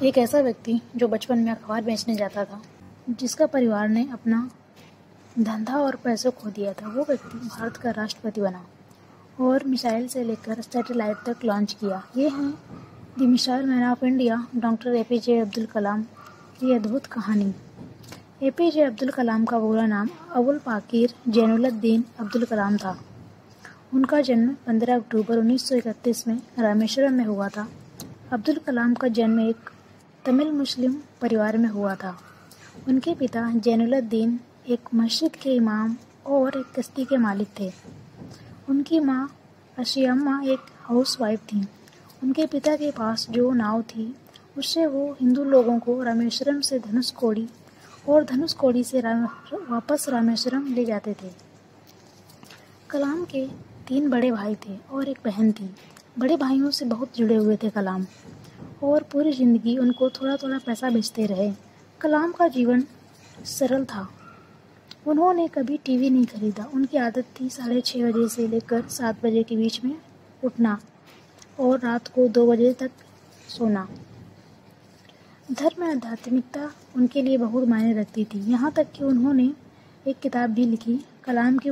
एक ऐसा व्यक्ति जो बचपन में अखबार बेचने जाता था, जिसका परिवार ने अपना धंधा और पैसों खो दिया था, वो व्यक्ति भारत का राष्ट्रपति बना और मिसाइल से लेकर सैटेलाइट तक लॉन्च किया। ये हैं the missile man of India, doctor APJ Abdul Kalam की अद्भुत कहानी। एपीजे अब्दुल कलाम का पूरा नाम अबुल पाकिर जैनुलब्दीन अब्दुल कलाम था। उनका जन्म 15 अक्टूबर 1931 में रामेश्वरम में हुआ था। अब्दुल कलाम का जन्म एक तमिल मुस्लिम परिवार में हुआ था। उनके पिता जैनुलब्दीन एक मस्जिद के इमाम और एक कश्ती के मालिक थे। उनकी माँ अशियम्मा एक हाउसवाइफ थी। उनके पिता के पास जो नाव थी, उससे वो हिंदू लोगों को रामेश्वरम से धनुषकोडी और धनुषकोडी से वापस रामेश्वरम ले जाते थे। कलाम के 3 बड़े भाई थे और एक बहन थी। बड़े भाइयों से बहुत जुड़े हुए थे कलाम, और पूरी ज़िंदगी उनको थोड़ा थोड़ा पैसा भेजते रहे। कलाम का जीवन सरल था। उन्होंने कभी टीवी नहीं खरीदा। उनकी आदत थी 6:30 बजे से लेकर 7 बजे के बीच में उठना और रात को 2 बजे तक सोना। धर्म में आध्यात्मिकता उनके लिए बहुत मायने रखती थी, यहाँ तक कि उन्होंने एक किताब भी लिखी। कलाम के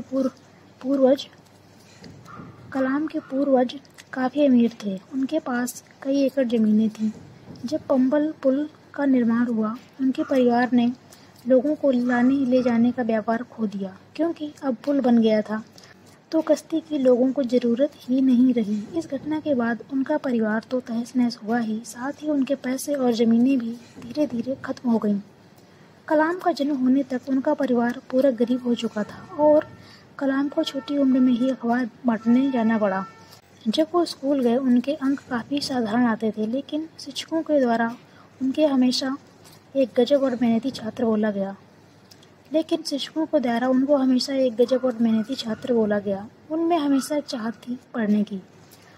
पूर्वज काफ़ी अमीर थे। उनके पास कई एकड़ ज़मीनें थीं। जब पंबल पुल का निर्माण हुआ, उनके परिवार ने लोगों को लाने ले जाने का व्यापार खो दिया, क्योंकि अब पुल बन गया था तो कश्ती की लोगों को ज़रूरत ही नहीं रही। इस घटना के बाद उनका परिवार तो तहस नहस हुआ ही, साथ ही उनके पैसे और ज़मीनें भी धीरे धीरे खत्म हो गईं। कलाम का जन्म होने तक उनका परिवार पूरा गरीब हो चुका था और कलाम को छोटी उम्र में ही अखबार बांटने जाना पड़ा। जब वो स्कूल गए, उनके अंक काफ़ी साधारण आते थे, लेकिन शिक्षकों के द्वारा उनके हमेशा एक गजब और मेहनती छात्र बोला गया। उनमें हमेशा चाहत थी पढ़ने की।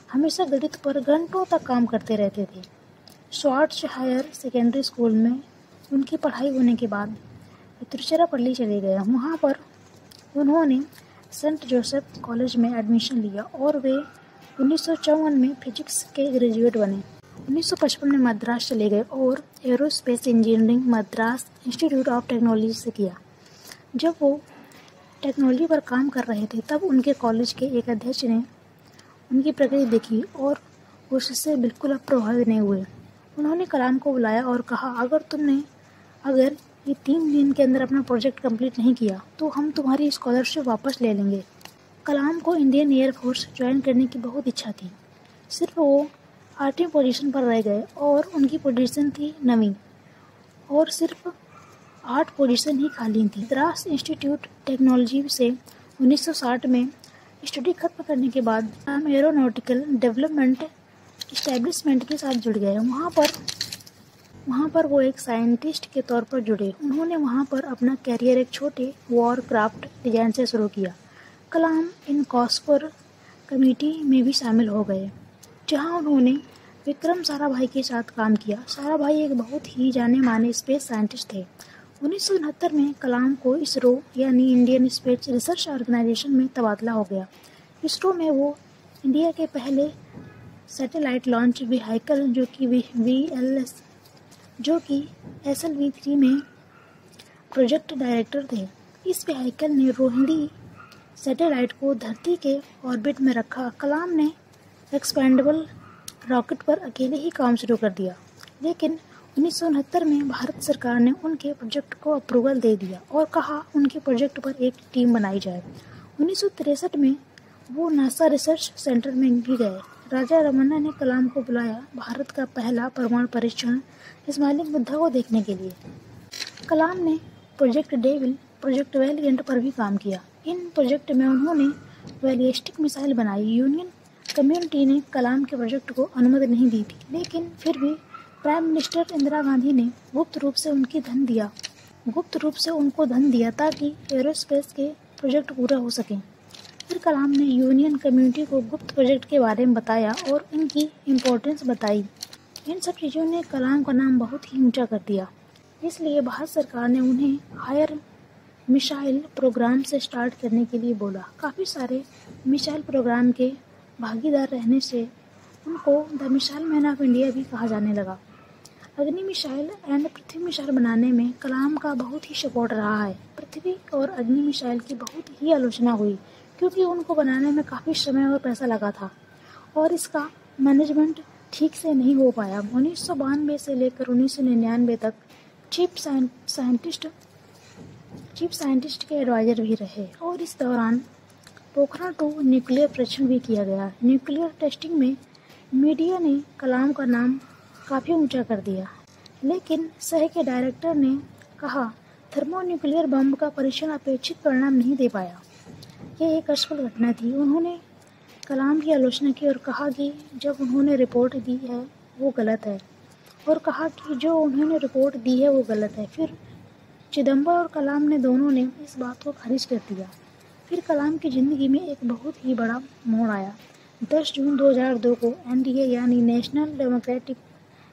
हमेशा गणित पर घंटों तक काम करते रहते थे। स्वार्ट्स हायर सेकेंडरी स्कूल में उनकी पढ़ाई होने के बाद तिरुचिरापल्ली चले गए। वहाँ पर उन्होंने सेंट जोसेफ कॉलेज में एडमिशन लिया और वे 1954 में फिजिक्स के ग्रेजुएट बने। 1955 में मद्रास चले गए और aerospace engineering Madras institute of technology से किया। जब वो टेक्नोलॉजी पर काम कर रहे थे, तब उनके कॉलेज के एक अध्यक्ष ने उनकी प्रगति देखी और उससे बिल्कुल प्रभावित नहीं हुए। उन्होंने कलाम को बुलाया और कहा, अगर ये 3 दिन के अंदर अपना प्रोजेक्ट कंप्लीट नहीं किया तो हम तुम्हारी स्कॉलरशिप वापस ले लेंगे। कलाम को इंडियन एयरफोर्स ज्वाइन करने की बहुत इच्छा थी। सिर्फ वो 8वीं पोजीशन पर रह गए और उनकी पोजीशन थी 9वीं, और सिर्फ 8 पोजीशन ही खाली थी। मद्रास इंस्टीट्यूट टेक्नोलॉजी से 1960 में स्टडी खत्म करने के बाद हम एरोनॉटिकल डेवलपमेंट इस्टेब्लिशमेंट के साथ जुड़ गए। वहाँ पर वो एक साइंटिस्ट के तौर पर जुड़े। उन्होंने वहाँ पर अपना कैरियर एक छोटे वॉर क्राफ्ट डिजाइन से शुरू किया। कलाम इन कॉस्पर कमेटी में भी शामिल हो गए, जहाँ उन्होंने विक्रम साराभाई के साथ काम किया। साराभाई एक बहुत ही जाने माने स्पेस साइंटिस्ट थे। 1969 में कलाम को इसरो यानी इंडियन स्पेस रिसर्च ऑर्गेनाइजेशन में तबादला हो गया। इसरो में वो इंडिया के पहले सैटेलाइट लॉन्च व्हीकल जो कि SLV-3 में प्रोजेक्ट डायरेक्टर थे। इस व्हीकल ने रोहिणी सैटेलाइट को धरती के ऑर्बिट में रखा। कलाम ने एक्सपेंडेबल रॉकेट पर अकेले ही काम शुरू कर दिया, लेकिन 1969 में भारत सरकार ने उनके प्रोजेक्ट को अप्रूवल दे दिया और कहा उनके प्रोजेक्ट पर एक टीम बनाई जाए। 1963 में वो नासा रिसर्च सेंटर में भी गए। राजा रमन्ना ने कलाम को बुलाया भारत का पहला परमाणु परीक्षण इस्माइली बुद्धा को देखने के लिए। कलाम ने प्रोजेक्ट डेविल, प्रोजेक्ट वैलिएंट पर भी काम किया। इन प्रोजेक्ट में उन्होंने बैलिस्टिक मिसाइल बनाई। यूनियन कम्युनिटी ने कलाम के प्रोजेक्ट को अनुमति नहीं दी थी, लेकिन फिर भी प्राइम मिनिस्टर इंदिरा गांधी ने गुप्त रूप से उनको धन दिया ताकि एरोस्पेस के प्रोजेक्ट पूरा हो सके। फिर कलाम ने यूनियन कम्युनिटी को गुप्त प्रोजेक्ट के बारे में बताया और इनकी इम्पोर्टेंस बताई। इन सब चीज़ों ने कलाम का नाम बहुत ही ऊंचा कर दिया। इसलिए भारत सरकार ने उन्हें हायर मिसाइल प्रोग्राम से स्टार्ट करने के लिए बोला। काफ़ी सारे मिसाइल प्रोग्राम के भागीदार रहने से उनको the missile man of India भी कहा जाने लगा। अग्नि मिसाइल एंड पृथ्वी मिसाइल बनाने में कलाम का बहुत ही सपोर्ट रहा है। पृथ्वी और अग्नि मिसाइल की बहुत ही आलोचना हुई क्योंकि उनको बनाने में काफ़ी समय और पैसा लगा था और इसका मैनेजमेंट ठीक से नहीं हो पाया। 1992 से लेकर 1999 तक चीफ साइंटिस्ट के एडवाइजर भी रहे और इस दौरान पोखरण 2 न्यूक्लियर परीक्षण भी किया गया। न्यूक्लियर टेस्टिंग में मीडिया ने कलाम का नाम काफ़ी ऊंचा कर दिया, लेकिन सह के डायरेक्टर ने कहा थर्मोन्यूक्लियर बम का परीक्षण अपेक्षित परिणाम नहीं दे पाया। यह एक असफल घटना थी। उन्होंने कलाम की आलोचना की और कहा कि जब उन्होंने रिपोर्ट दी है वो गलत है और कहा कि जो उन्होंने रिपोर्ट दी है वो गलत है। फिर चिदम्बर और कलाम ने दोनों ने इस बात को खारिज कर दिया। फिर कलाम की ज़िंदगी में एक बहुत ही बड़ा मोड़ आया। 10 जून 2002 को एनडीए यानी नेशनल डेमोक्रेटिक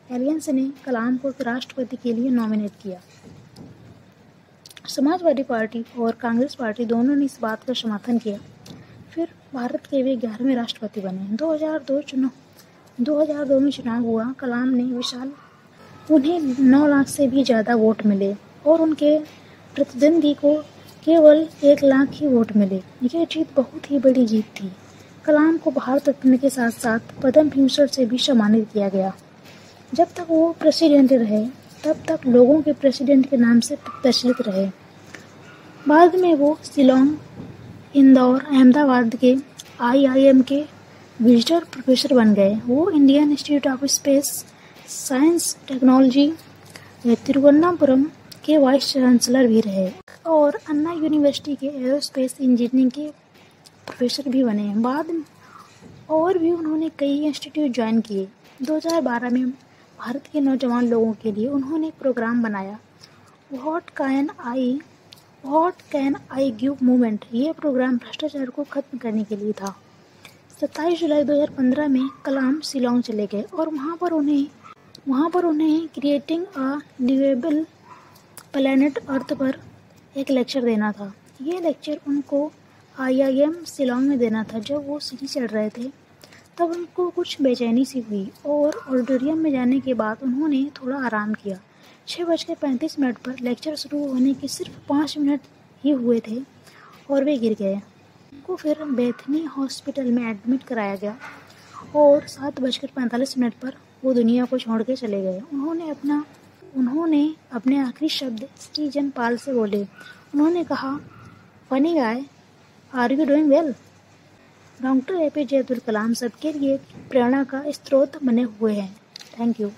एलायंस ने कलाम को राष्ट्रपति के लिए नॉमिनेट किया। समाजवादी पार्टी और कांग्रेस पार्टी दोनों ने इस बात का समर्थन किया। फिर भारत के वे 11वें राष्ट्रपति बने। 2002 में चुनाव हुआ। कलाम ने विशाल उन्हें 9 लाख से भी ज़्यादा वोट मिले और उनके प्रतिद्वंदी को केवल 1 लाख ही वोट मिले। यह जीत बहुत ही बड़ी जीत थी। कलाम को भारत रत्न के साथ साथ पद्म भूषण से भी सम्मानित किया गया। जब तक वो प्रेसिडेंट रहे तब तक लोगों के प्रेसिडेंट के नाम से प्रचलित रहे। बाद में वो शिलोंग, इंदौर, अहमदाबाद के IIM के विजिटर प्रोफेसर बन गए। वो Indian institute of space science technology Thiruvananthapuram के वाइस चांसलर भी रहे और अन्ना यूनिवर्सिटी के एरोस्पेस इंजीनियरिंग के प्रोफेसर भी बने। बाद में और भी उन्होंने कई इंस्टीट्यूट ज्वाइन किए। 2012 में भारत के नौजवान लोगों के लिए उन्होंने एक प्रोग्राम बनाया, what can I give movement. ये प्रोग्राम भ्रष्टाचार को खत्म करने के लिए था। 27 जुलाई 2015 में कलाम शिलोंग चले गए और वहाँ पर उन्हें creating a liveable planet earth पर एक लेक्चर देना था। ये लेक्चर उनको IIM शिलोंग में देना था। जब वो सीढ़ी चढ़ रहे थे तब उनको कुछ बेचैनी सी हुई और ऑडिटोरियम में जाने के बाद उन्होंने थोड़ा आराम किया। 6:35 पर लेक्चर शुरू होने के सिर्फ 5 मिनट ही हुए थे और वे गिर गए। उनको फिर बेथनी हॉस्पिटल में एडमिट कराया गया और 7:45 पर वो दुनिया को छोड़ के चले गए। उन्होंने अपने आखिरी शब्द स्टीजन पाल से बोले। उन्होंने कहा, funny guy, are you doing well. Doctor APJ Abdul Kalam सबके लिए प्रेरणा का स्रोत बने हुए हैं। Thank you.